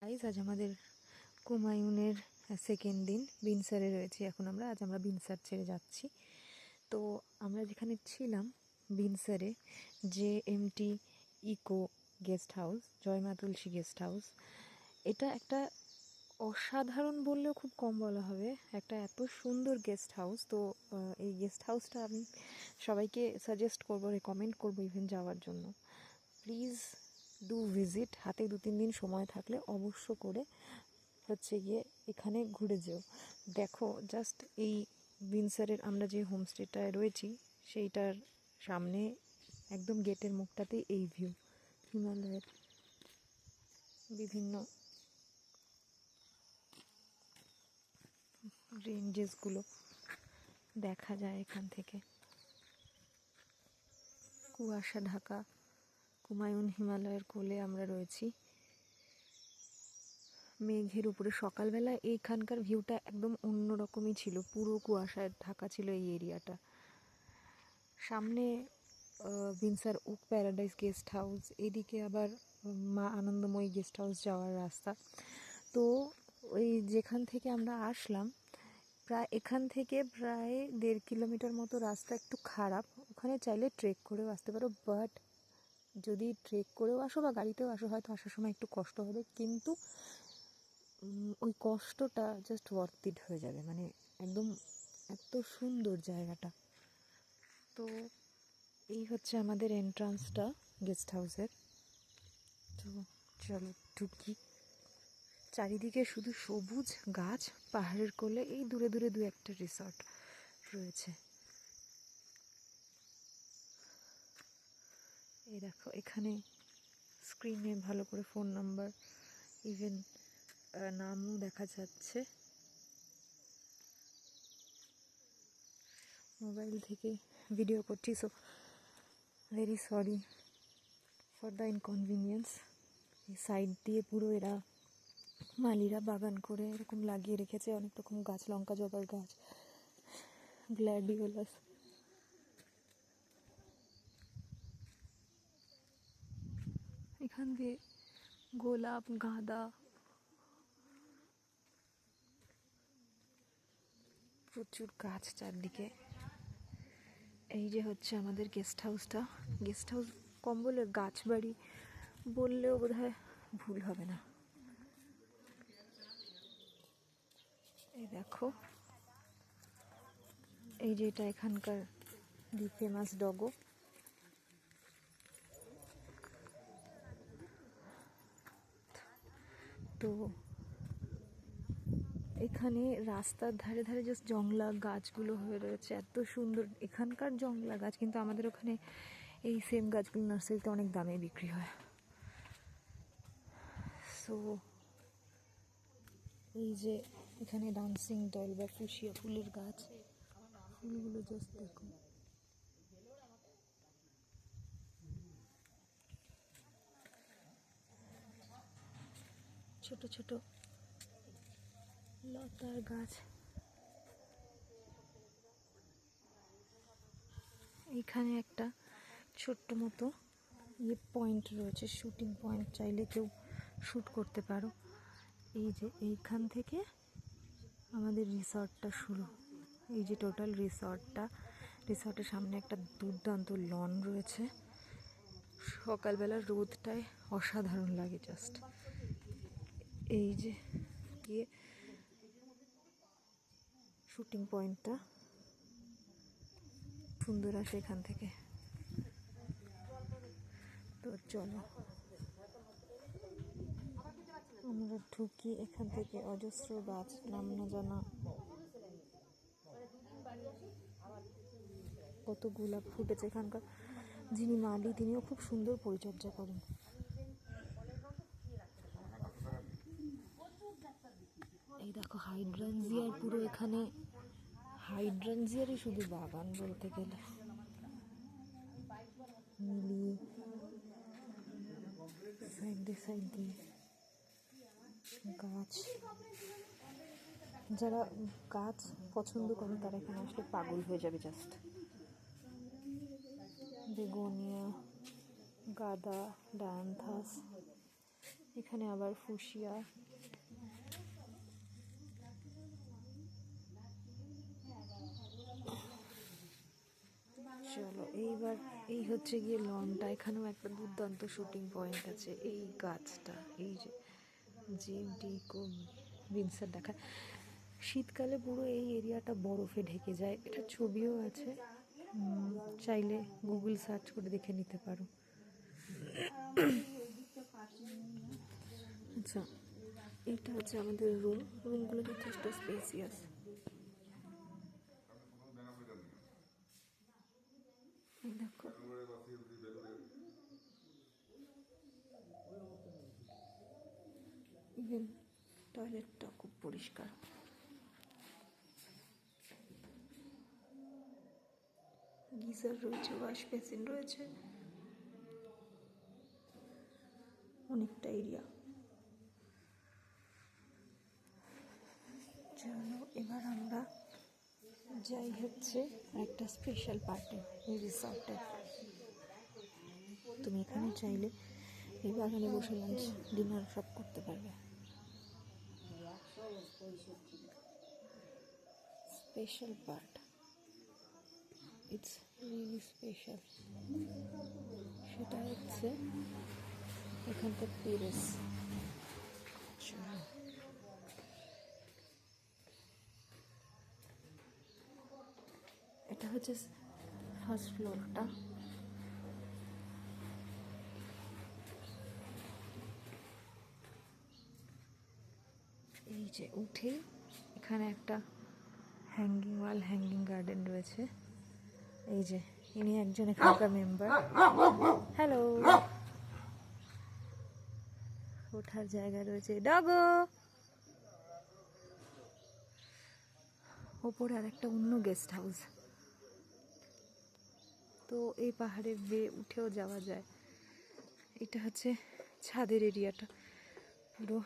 Guys, আজ আমাদের কুমায়ুনের second দিন। বিনসারে রয়েছি এখন আমরা। আজ আমরা বিনসার ছেড়ে যাচ্ছি। তো আমরা যেখানে ছিলাম বিনসারে, যে এমটি ইকো গেস্ট হাউস, জয় মা তুলসী গেস্ট হাউস, এটা একটা অসাধারণ বললেও খুব কম বলা হবে, একটা এত সুন্দর গেস্ট হাউস। তো এই গেস্ট হাউসটা আমি সবাইকে সাজেস্ট করবো, রেকমেন্ড করবো ইভেন যাওয়ার জন্য। Please do visit. হাতে 2-3 দিন সময় থাকলে অবশ্য করে হচ্ছে গিয়ে এখানে ঘুরে যেও। দেখো জাস্ট এই বিনসারের আমরা যে হোমস্টেটায় রয়েছি সেইটার সামনে একদম গেটের মুখটাতেই এই ভিউ, হিমালয়ের বিভিন্ন রেঞ্জেসগুলো দেখা যায় এখান থেকে। কুয়াশা ঢাকা কুমায়ুন হিমালয়ের কোলে আমরা রয়েছি, মেঘের উপরে। সকালবেলা এইখানকার ভিউটা একদম অন্যরকমই ছিল, পুরো কুয়াশায় ঢাকা ছিল এই এরিয়াটা। সামনে Binsar oak paradise guest house, এদিকে আবার মা আনন্দময়ী গেস্ট হাউস যাওয়ার রাস্তা। তো ওই যেখান থেকে আমরা আসলাম, এখান থেকে প্রায় 1.5 কিলোমিটার মতো রাস্তা একটু খারাপ। ওখানে চাইলে ট্রেক করেও আসতে পারো, বাট যদি ট্রেক করেও আসো বা গাড়িতেও আসো হয়তো আসার সময় একটু কষ্ট হবে, কিন্তু ওই কষ্টটা জাস্ট ওয়ার্থ ইট হয়ে যাবে। মানে একদম এত সুন্দর জায়গাটা। তো এই হচ্ছে আমাদের এন্ট্রান্সটা গেস্ট হাউসের। তো চলো ঢুকি। চারিদিকে শুধু সবুজ গাছ, পাহাড়ের কোলে এই দূরে দূরে 2-1টা রিসর্ট রয়েছে। এই দেখো এখানে স্ক্রিনে ভালো করে ফোন নাম্বার, ইভেন নামও দেখা যাচ্ছে। মোবাইল থেকে ভিডিও করছি, so very sorry for the inconvenience. এই সাইড দিয়ে পুরো এরা মালিরা বাগান করে এরকম লাগিয়ে রেখেছে অনেক রকম গাছ, লঙ্কা জবার গাছ, গ্ল্যাডিওলাস। এখান দিয়ে গোলাপ, গাঁদা, প্রচুর গাছ চারদিকে। এই যে হচ্ছে আমাদের গেস্ট হাউসটা। গেস্ট হাউস কম বলে গাছ বাড়ি বললেও বোধহয় ভুল হবে না। এই দেখো, এই যে এটা এখানকার দি ফেমাস ডগো। তো এখানে রাস্তার ধারে ধারে জাস্ট জংলা গাছগুলো হয়ে রয়েছে, এত সুন্দর এখানকার জংলা গাছ। কিন্তু আমাদের ওখানে এই সেম গাছগুলো নার্সারিতে অনেক দামে বিক্রি হয়। সো এই যে এখানে ডান্সিং ডল বা ফুসিয়া ফুলের গাছ, ফুলগুলো জাস্ট দেখো। ছোট ছোট লতার গাছ। এইখানে একটা ছোট্ট মতো পয়েন্ট রয়েছে, শুটিং পয়েন্ট, চাইলে কেউ শ্যুট করতে পারো। এই যে এইখান থেকে আমাদের রিসর্টটা শুরু। এই যে টোটাল রিসর্টের সামনে একটা দুর্দান্ত লন রয়েছে। সকালবেলার রোদটায় অসাধারণ লাগে জাস্ট। এই যে গিয়ে শুটিং পয়েন্টটা সুন্দর আসে এখান থেকে। তো চলো আমরা ঢুকি। এখান থেকে অজস্র গাছ, নাম না জানা কত গোলাপ ফুটেছে। এখানকার যিনি মালি তিনিও খুব সুন্দর পরিচর্যা করেন। এই দেখো হাইড্রানজিয়ার, পুরো এখানে হাইড্রানজিয়ারই শুধু বাগান বলতে গেলে। মিলি সাইড দিয়ে গাছ, যারা গাছ পছন্দ করে তারা এখানে আসলে পাগল হয়ে যাবে। জাস্ট বেগোনিয়া, গাঁদা, ডায়ান্থাস, এখানে আবার ফুশিয়া। চলো এইবার এই হচ্ছে গিয়ে লনটা। এখানেও একটা দুর্দান্ত শুটিং পয়েন্ট আছে। এই গাছটা, এই যে জিএমটি কো উইন্ডসর দেখায়। শীতকালে পুরো এই এরিয়াটা বরফে ঢেকে যায়। এটা ছবিও আছে, চাইলে গুগল সার্চ করে দেখে নিতে পারো। আচ্ছা, এটা হচ্ছে আমাদের রুমগুলো যথেষ্ট স্পেসিয়াস। দেখো ইভেন টয়লেটটা খুব পরিষ্কার। গিজার রয়েছে, ওয়াশ বেসিন রয়েছে, অনেকটা এরিয়া। চলো এবার আমরা যাই হচ্ছে একটা স্পেশাল পার্টি এই রিসর্টে। তুমি এখানে চাইলে এই বাগানে বসে লাঞ্চ ডিনার সব করতে পারবে। Special part, it's really special. সেটা হচ্ছে এখানকার টেরেস। এটা হচ্ছে ফার্স্ট ফ্লোরটা। এই যে উঠে এখানে একটা হ্যাঙ্গিং ওয়াল, হ্যাঙ্গিং গার্ডেন রয়েছে। এই যে ইনি একজন এখানকার মেম্বার। হ্যালো। ওঠার জায়গা রয়েছে। ডগো। ওপরে আর একটা অন্য গেস্ট হাউস। তো এই পাহাড়ের বেয়ে উঠেও যাওয়া যায়। এটা হচ্ছে ছাদের এরিয়াটা পুরো।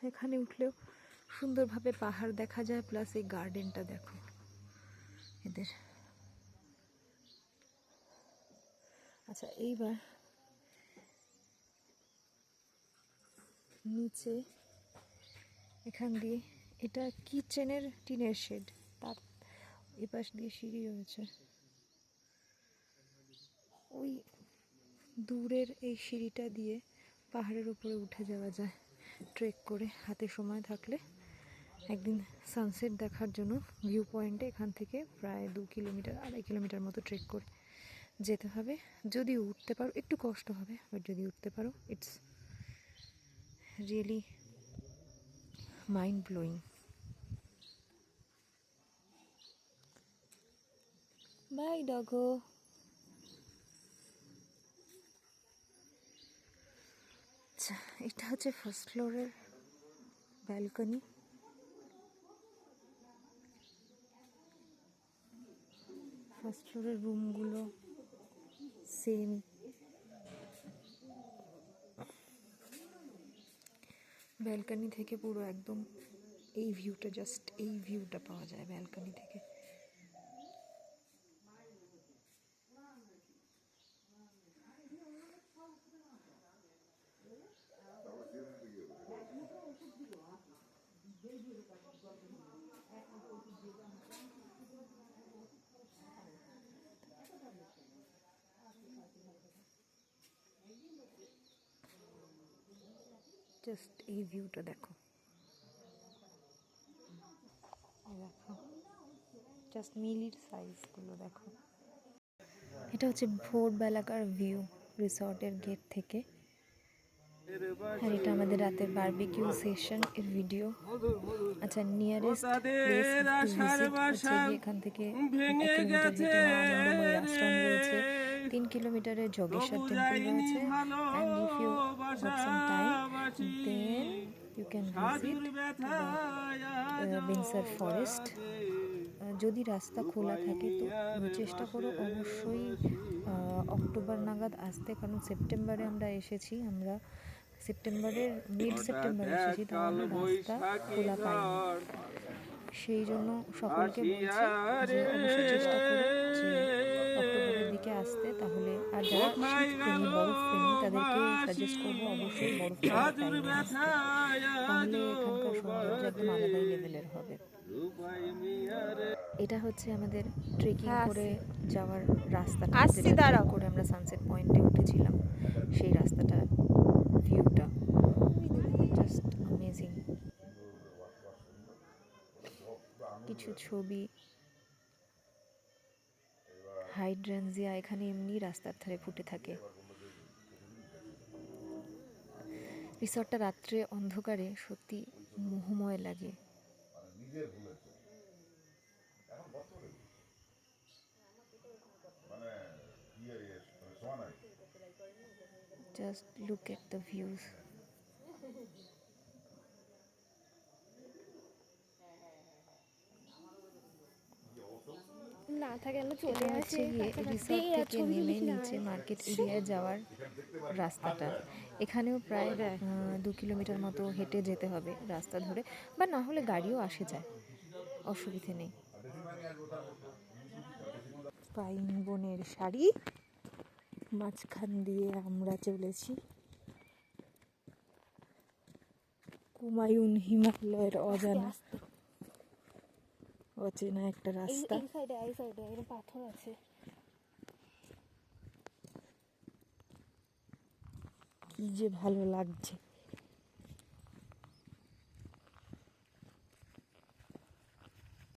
এখানে উঠলেও সুন্দরভাবে পাহাড় দেখা যায়, প্লাস এই গার্ডেনটা দেখো এদের। আচ্ছা, এইবার নিচে এখান দিয়ে, এটা কিচেনের টিনের শেড, তার এপাশ দিয়ে সিঁড়ি রয়েছে। ওই দূরের এই সিঁড়িটা দিয়ে পাহাড়ের উপরে উঠে যাওয়া যায় ট্রেক করে। হাতে সময় থাকলে একদিন সানসেট দেখার জন্য ভিউ পয়েন্টে এখান থেকে প্রায় 2 কিলোমিটার, 2.5 কিলোমিটার মতো ট্রেক করে যেতে হবে। যদি উঠতে পারো, একটু কষ্ট হবে, বাট যদি উঠতে পারো it's really mind blowing. Bye doggo. আচ্ছা, এটা হচ্ছে ফার্স্ট ফ্লোরের ব্যালকনি। ফার্স্ট ফ্লোরের রুমগুলো সেম। ব্যালকনি থেকে পুরো একদম এই ভিউটা, জাস্ট এই ভিউটা পাওয়া যায় ব্যালকনি থেকে। জাস্ট এই ভিউটা দেখো, দেখো জাস্ট মিলির সাইজগুলো দেখো। এটা হচ্ছে ভোরবেলাকার ভিউ রিসর্টের গেট থেকে। আর এটা আমাদের রাতের বারবিকিউ সেশন এর ভিডিও। আচ্ছা, নিয়ারেস্ট প্লেস টু ভিজিট হচ্ছে এখান থেকে 1 কিলোমিটার হেঁটে আনন্দময়ী আশ্রম রয়েছে, 3 কিলোমিটারের যোগেশ্বর টেম্পল রয়েছে। And if you got some time then you can visit Binsar forest. যদি রাস্তা খোলা থাকে তো চেষ্টা করো অবশ্যই অক্টোবর নাগাদ আসতে, কারণ সেপ্টেম্বরে আমরা এসেছি, আমরা সেপ্টেম্বরের মিড সেপ্টেম্বরে এসেছি, তাহলে রাস্তা খোলা পাইনি। সেই জন্য সকলকে বলছি যে অবশ্যই চেষ্টা করো যে অক্টোবরের দিকে দিকে আসতে, তাহলে আর যারা শীত প্রেমী বরফ প্রেমী তাদেরকে সাজেস্ট করবো অবশ্যই বরফ পড়ার টাইমে আসতে, তাহলে এখানকার সৌন্দর্য একদম আলাদাই লেভেলের হবে। এটা হচ্ছে আমাদের ট্রেকিং করে যাওয়ার রাস্তাটা, যেটা ট্রেক করে আমরা সানসেট পয়েন্টে উঠেছিলাম, সেই রাস্তাটা, ভিউটা জাস্ট অ্যামেজিং। কিছু ছবি, হাইড্রেনজিয়া এখানে এমনি রাস্তার ধারে ফুটে থাকে। রিসর্টটা রাত্রে অন্ধকারে সত্যি মোহময় লাগে। Just look at the views. না থাকে আমরা চলে এটা আসি হচ্ছে গিয়ে রিসর্ট থেকে নেমে নিচে মার্কেট এরিয়ায় যাওয়ার রাস্তাটা। এখানেও প্রায় 2 কিলোমিটার মতো হেঁটে যেতে হবে রাস্তা ধরে, বা না হলে গাড়িও আসে যায়, অসুবিধে নেই। পাইন বনের শাড়ি, মাঝখান দিয়ে আমরা চলেছি হুমায়ুন হিমালয়ের অজানা অচেনা একটা রাস্তা। এই সাইডে এরকম পাথর আছে। কি যে ভালো লাগছে।